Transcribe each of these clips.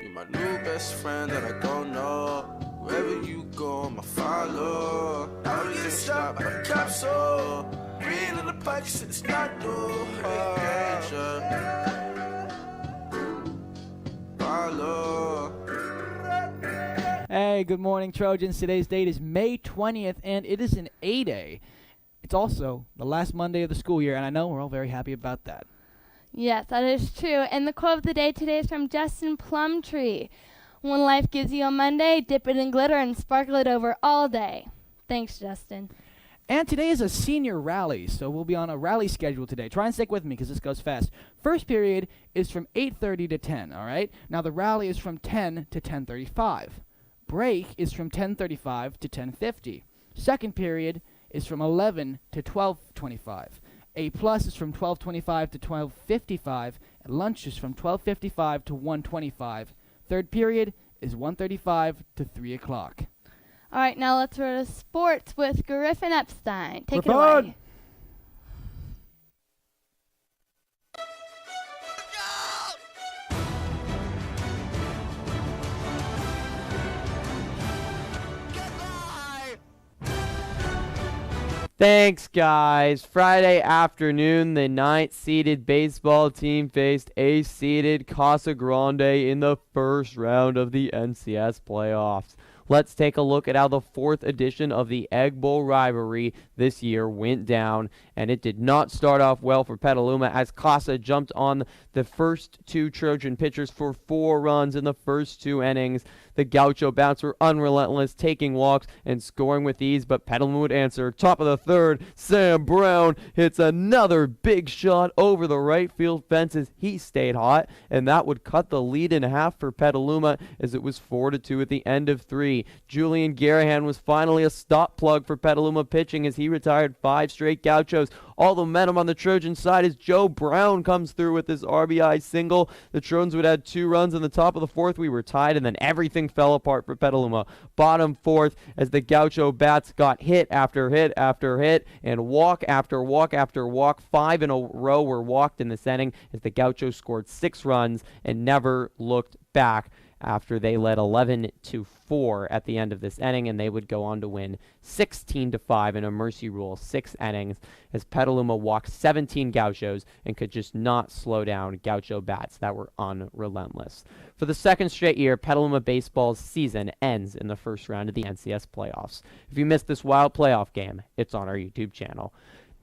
You my new best friend that I don't know. Wherever you go, I'ma follow. I don't get stopped by the cops, so green in the pockets, it's not do. Follow. Hey, good morning, Trojans. Today's date is May 20th, and it is an A-Day. It's also the last Monday of the school year, and I know we're all very happy about that. Yes, that is true. And the quote of the day today is from Justin Plumtree. When life gives you a Monday, dip it in glitter and sparkle it over all day. Thanks, Justin. And today is a senior rally, so we'll be on a rally schedule today. Try and stick with me because this goes fast. First period is from 8:30 to 10, all right? Now the rally is from 10 to 10:35. Break is from 10:35 to 10:50. Second period is from 11 to 12:25. A plus is from 12:25 to 12:55, and lunch is from 12:55 to 1:25. Third period is 1:35 to 3 o'clock. All right, now let's go to sports with Griffin Epstein. Take it away. Thanks, guys. Friday afternoon, the 9th-seeded baseball team faced 8th-seeded Casa Grande in the first round of the NCS playoffs. Let's take a look at how the 4th edition of the Egg Bowl rivalry this year went down, and it did not start off well for Petaluma as Casa jumped on the first two Trojan pitchers for 4 runs in the first 2 innings. The Gaucho bats were unrelentless, taking walks and scoring with ease, but Petaluma would answer. Top of the 3rd, Sam Brown hits another big shot over the right field fence as he stayed hot, and that would cut the lead in half for Petaluma as it was 4-2 at the end of 3. Julian Garahan was finally a stop plug for Petaluma pitching as he retired 5 straight Gauchos. All the momentum on the Trojan side as Joe Brown comes through with this RBI single. The Trojans would add 2 runs in the top of the 4th. We were tied, and then everything fell apart for Petaluma. Bottom 4th as the Gaucho bats got hit after hit after hit and walk after walk after walk. 5 in a row were walked in this inning as the Gauchos scored 6 runs and never looked back after they led 11-4 at the end of this inning, and they would go on to win 16-5 in a mercy rule 6 innings as Petaluma walked 17 Gauchos and could just not slow down Gaucho bats that were unrelentless. For the 2nd straight year, Petaluma baseball's season ends in the first round of the NCS playoffs. If you missed this wild playoff game, it's on our YouTube channel.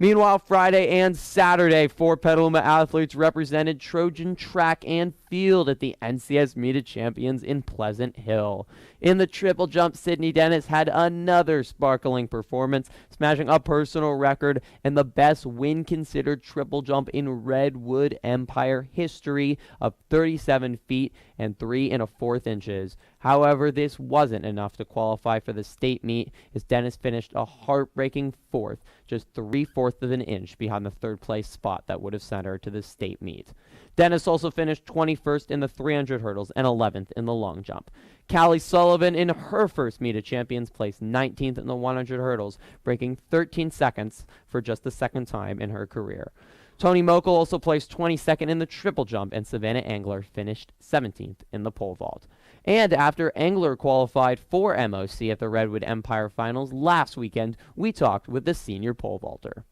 Meanwhile, Friday and Saturday, 4 Petaluma athletes represented Trojan track and field at the NCS Meet of Champions in Pleasant Hill. In the triple jump, Sydney Dennis had another sparkling performance, smashing a personal record and the best win-considered triple jump in Redwood Empire history of 37 feet and 3 1/4 inches. However, this wasn't enough to qualify for the state meet as Dennis finished a heartbreaking 4th, just 3/4 of an inch behind the 3rd place spot that would have sent her to the state meet. Dennis also finished 21st in the 300 hurdles and 11th in the long jump. Callie Sullivan, in her first Meet of Champions, placed 19th in the 100 hurdles, breaking 13 seconds for just the 2nd time in her career. Tony Mokel also placed 22nd in the triple jump, and Savannah Angler finished 17th in the pole vault. And after Angler qualified for MOC at the Redwood Empire Finals last weekend, we talked with the senior pole vaulter.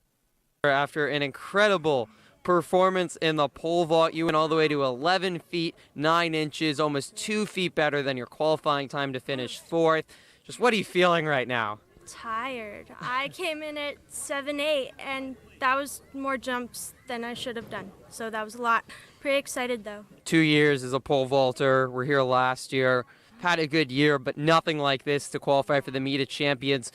After an incredible performance in the pole vault, you went all the way to 11 feet 9 inches, almost 2 feet better than your qualifying time to finish 4th. Just what are you feeling right now? Tired. I came in at 7'8", and that was more jumps than I should have done, so that was a lot. Pretty excited though. 2 years as a pole vaulter. We're here last year. Had a good year, but nothing like this to qualify for the Meet of Champions.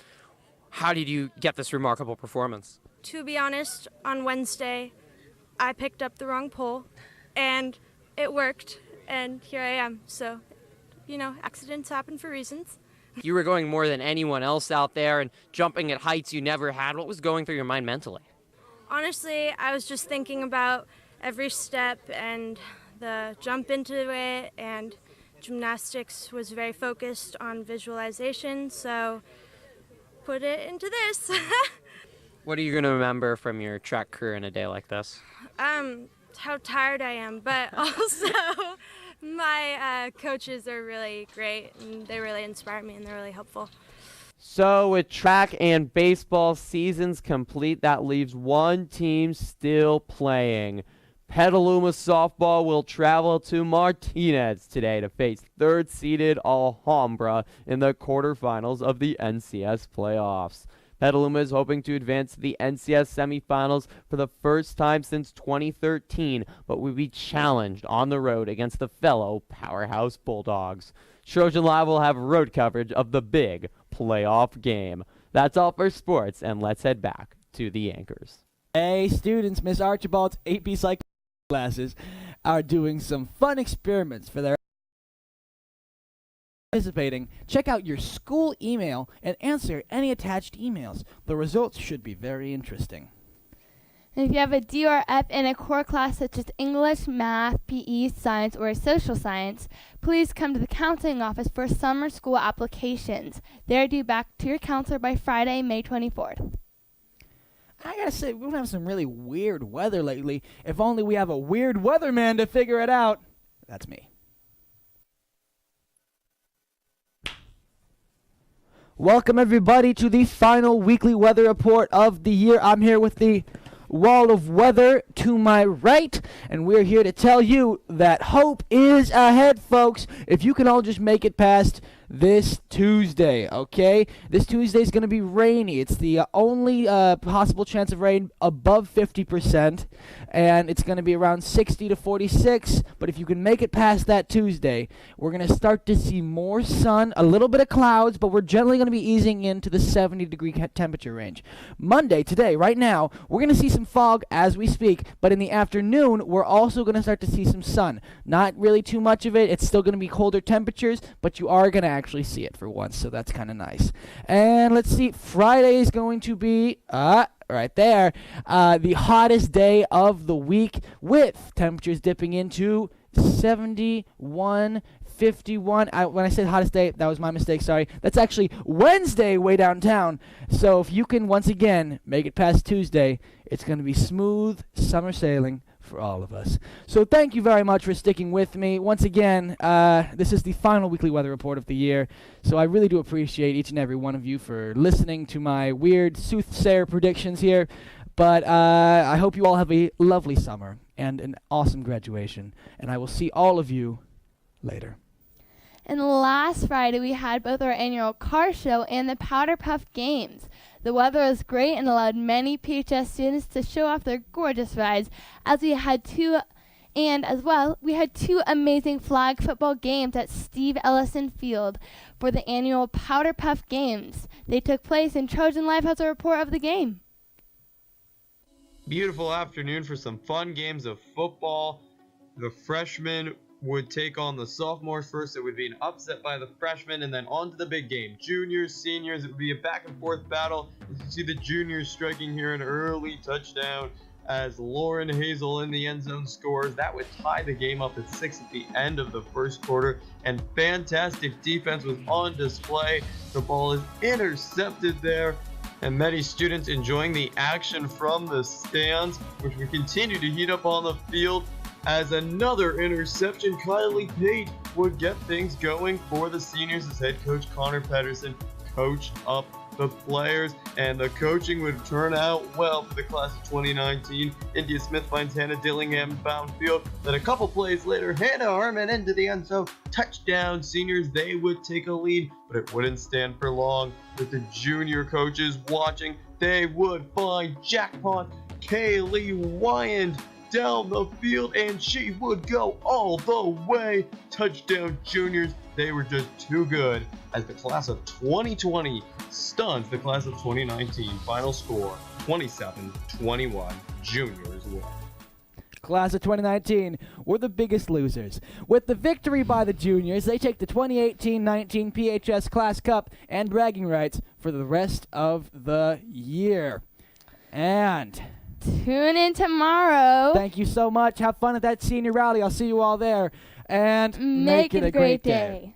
How did you get this remarkable performance? To be honest, on Wednesday, I picked up the wrong pole, and it worked, and here I am. So, accidents happen for reasons. You were going more than anyone else out there and jumping at heights you never had. What was going through your mind mentally? Honestly, I was just thinking about every step and the jump into it, and gymnastics was very focused on visualization, so put it into this. What are you going to remember from your track career in a day like this? How tired I am, but also my my coaches are really great, and they really inspire me, and they're really helpful. So with track and baseball seasons complete, that leaves one team still playing. Petaluma softball will travel to Martinez today to face third-seeded Alhambra in the quarterfinals of the NCS playoffs. Petaluma is hoping to advance to the NCS semifinals for the first time since 2013, but will be challenged on the road against the fellow powerhouse Bulldogs. Trojan Live will have road coverage of the big playoff game. That's all for sports, and let's head back to the anchors. Hey students, Miss Archibald's AP Psych classes are doing some fun experiments for their participating. Check out your school email and answer any attached emails. The results should be very interesting. And if you have a D or F in a core class such as English, Math, PE, Science, or Social Science, please come to the counseling office for summer school applications. They're due back to your counselor by Friday, May 24th. I gotta say, we've been having some really weird weather lately. If only we have a weird weatherman to figure it out. That's me. Welcome everybody to the final weekly weather report of the year. I'm here with the wall of weather to my right, and we're here to tell you that hope is ahead, folks. If you can all just make it past this Tuesday, okay? This Tuesday is going to be rainy. It's the only possible chance of rain above 50%, and it's going to be around 60 to 46. But if you can make it past that Tuesday, we're going to start to see more sun, a little bit of clouds, but we're generally going to be easing into the 70-degree temperature range. Monday, today, right now, we're going to see some fog as we speak, but in the afternoon, we're also going to start to see some sun. Not really too much of it. It's still going to be colder temperatures, but you are going to actually see it for once, so that's kind of nice. And let's see, Friday is going to be right there, the hottest day of the week, with temperatures dipping into 71, 51. When I said hottest day, that was my mistake, sorry. That's actually Wednesday way downtown. So if you can once again make it past Tuesday, it's going to be smooth summer sailing for all of us. So thank you very much for sticking with me. Once again, this is the final weekly weather report of the year, so I really do appreciate each and every one of you for listening to my weird soothsayer predictions here. But I hope you all have a lovely summer and an awesome graduation, and I will see all of you later. And last Friday, we had both our annual car show and the Powder Puff Games. The weather was great and allowed many PHS students to show off their gorgeous rides, as we had two amazing flag football games at Steve Ellison Field for the annual Powder Puff Games. They took place, and Trojan Live has a report of the game. Beautiful afternoon for some fun games of football. The freshmen would take on the sophomores first. It would be an upset by the freshmen, and then on to the big game. Juniors, seniors, it would be a back and forth battle. You can see the juniors striking here an early touchdown as Lauren Hazel in the end zone scores. That would tie the game up at 6 at the end of the first quarter, and fantastic defense was on display. The ball is intercepted there, and many students enjoying the action from the stands, which we continue to heat up on the field. As another interception, Kayleigh Pate would get things going for the seniors as head coach Connor Pedersen coached up the players, and the coaching would turn out well for the class of 2019. India Smith finds Hannah Dillingham downfield. Then a couple plays later, Hannah Harmon into the end zone. Touchdown, seniors, they would take a lead, but it wouldn't stand for long. With the junior coaches watching, they would find jackpot Kaylee Wyand down the field, and she would go all the way. Touchdown, juniors. They were just too good as the class of 2020 stuns the class of 2019. Final score 27-21. Juniors win. Class of 2019 were the biggest losers. With the victory by the juniors, they take the 2018-19 PHS Class Cup and bragging rights for the rest of the year. And tune in tomorrow. Thank you so much. Have fun at that senior rally. I'll see you all there. And make it a great day.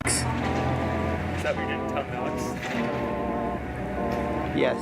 Is that what you didn't tell Knox? Yes.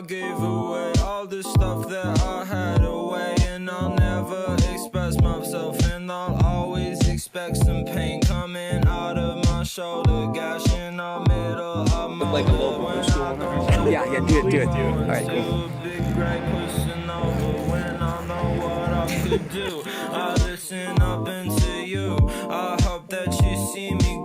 gave away all the stuff that I had away, and I'll never express myself, and I'll always expect some pain coming out of my shoulder, gashing the middle of my Like a little bit of school and everything. Yeah, do it. All right, cool. big break, pushing over when I know what I could do. I listen up into you. I hope that you see me